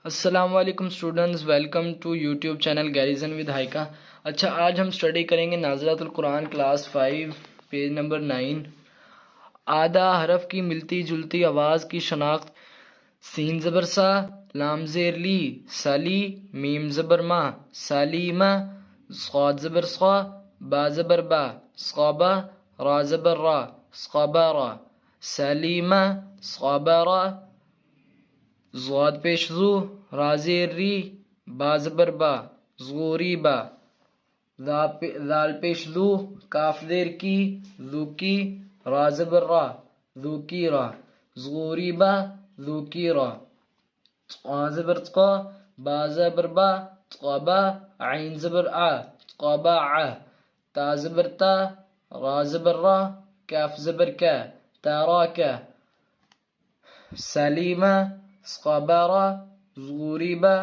السلام علیکم students, welcome to YouTube channel garrison with Haika. اچھا، آج ہم اسٹڈی کریں گے نازلۃ القرآن کلاس 5 پیج نمبر 9۔ آدھا حرف کی ملتی جلتی آواز کی شناخت۔ سین زبر سا، لام زیر لی، سالی، میم زبر ما، سالیمہ، صاد زبر صا، با زبر با، صابہ، را زبر را، صابارا، سالیمہ، صابارا، ضاد پیش زو، را زیر ری، با زبر با، زغوری با، ذال پیش ذو، کاف زیر کی، ذو کی، را زبر را، ذو کی را، زغوری با، ذو کی را، تصقا زبر تصقا، با زبر با، تصقابا، عین زبر آ، تصقابا ع، تا زبر تا، را زبر را، کاف زبر کا، تاراکا، سلیمہ، صقابارا، زغوریبا،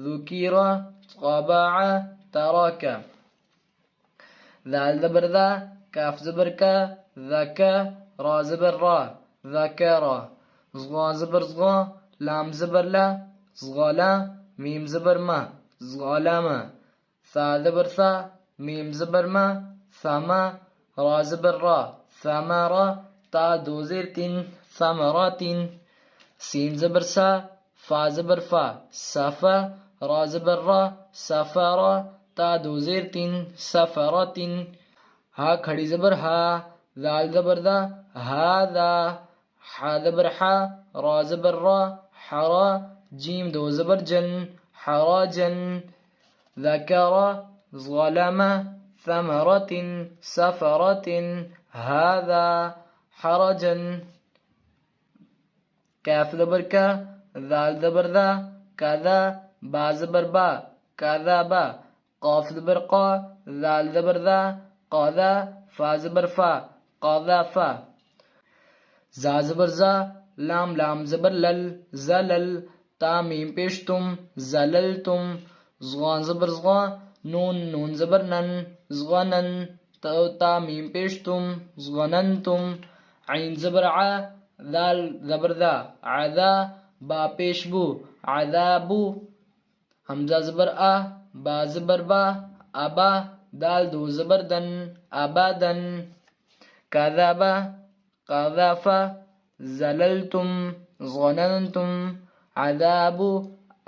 ذکیرا، صقاباعا، تاراکا، ذال زبر ذا، کاف زبر کا، ذاکا، را زبر را، ذاکارا، زغا زبر زغا، لام زبر لا، زغالا، میم زبر ما، زغالاما، ثا زبر ثا، میم زبر ما، ثاما، را زبر را، ثامارا، تا دو زیر تین، ثامراتین، سین زبر سا، فا زبر فا، صافا، را زبر را، صافارا، تا دو زیر تین، سفراتین، ہا کھڑی زبر ہا، ذال زبر دا، ہاذا، حا زبر حا، را زبر را، حرا، جیم دو زبر جن، حراجن، ذکرا، ظلما، ثمرة، سفرة، هذا، حرجا، کاف زبر کا، ذال زبر ذا، کذا، با زبر با، کذابا، قاف زبر قا، ذال زبر ذا، قاذا، فا زبر فا، قاذافا، زا زبر زا، لام زبر لل، زلل، تا میم پیش تم، زللتم، زغان زبر زغا، نون زبر نن، زغنن، تا میم پیش تم، زغننتم، عین زبر ع، ذال زبر ذا، عذا، با پیش بو، عذابو، حمزہ زبر آ، با زبر با، ابا، دال دو زبر دن، ابادن، کذابا، قذافا، زللتم، ظننتم، عذابو،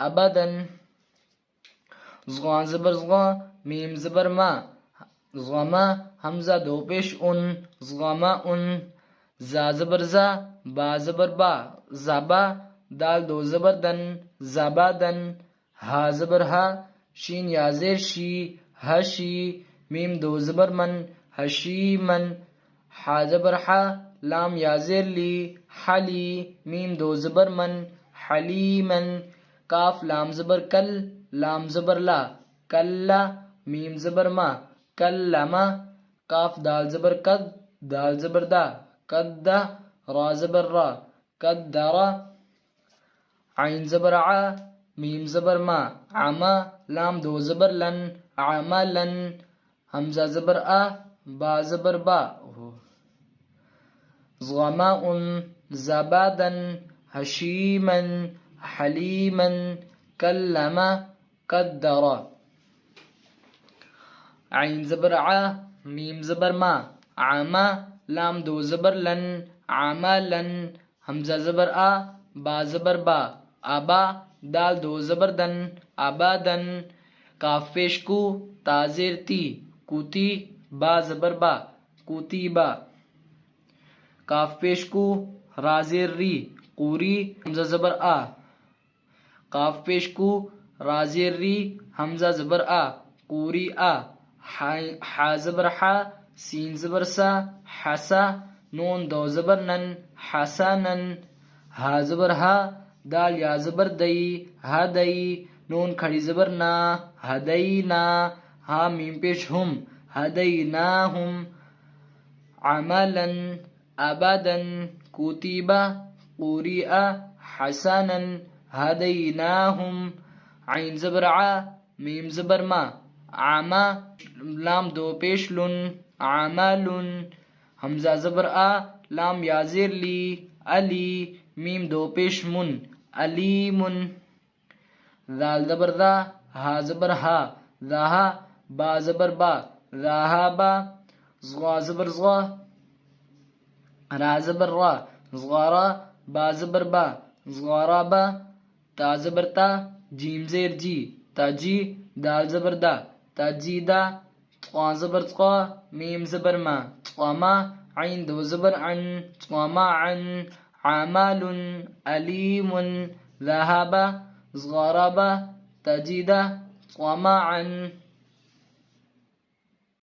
ابدن، زغان زبر زغا، میم زبر ما، زغما، حمزہ دو پیش ان، زغما ان، زا زبر زا، با زبر با، زبا، دال دو زبر دن، زبادن، ہا زبر ہا، شین یا زیر شی، ہشی، میم دو زبر من، ہشیمن، حا زبر حا، لام یا زیر لی، حلی، میم دو زبر من، حلیمن، کاف لام زبر کل، لام زبر لا، کلا، میم زبر ما، کلما، کاف دال زبر قد، دال زبر دا، قدا، را زبر را، قدرا، عین زبر ع، میم زبر ما، عما، لام دو زبر لن، عملن، حمزہ زبر آ، با زبر با، ظماء، زبادن، حشیمن، حلیمن، کلما، قدرا، عین زبر ع، میم زبر ما، عما، لام دو زبر لن، عملن، حمزہ زبر آ، با زبر با، ابا، دال دو زبر دن، ابادن، کاف پیش کو، تا زیر تی، کوتی، با زبر با، کوتیبا، کاف پیش کو، را زیر ری، قوری، حمزہ زبر آ، کاف پیش کو، را زیر ری، حمزہ زبر آ، قوری آ، حا زبر حا، سین زبر سا، حسا، نون دو زبر نن، حسنن، ہا زبر ہا، دال یا زبر دئی، ہدئی، نون کھڑی زبر نا، ہدینا، ہا میم پیش ہم، ہدیناہم، عملن، ابدن، کتیبا، قریئا، حسنن، ہدیناہم، عین زبر ع، میم زبر ما، عما، لام دو پیش لن، عملن، حمزہ زبر آ، لام یا زیر لی، علی، میم دو پیش من، علیمن، ذال زبر ذا، ہا زبر ہا، ذاہا، با زبر با، ذاہابا، زغا زبر زغا، را زبر را، زغارا، با زبر با، زغارابا، تا زبر تا، جیم زیر جی، تاجی، دال زبر دا، تاجیدا، طا زبر طا، میم زبر ما، طاما، عین دو زبر عن، طاما عن، عامال، علیم، ذهابا، زغارابا، تاجیدا، طاما عن.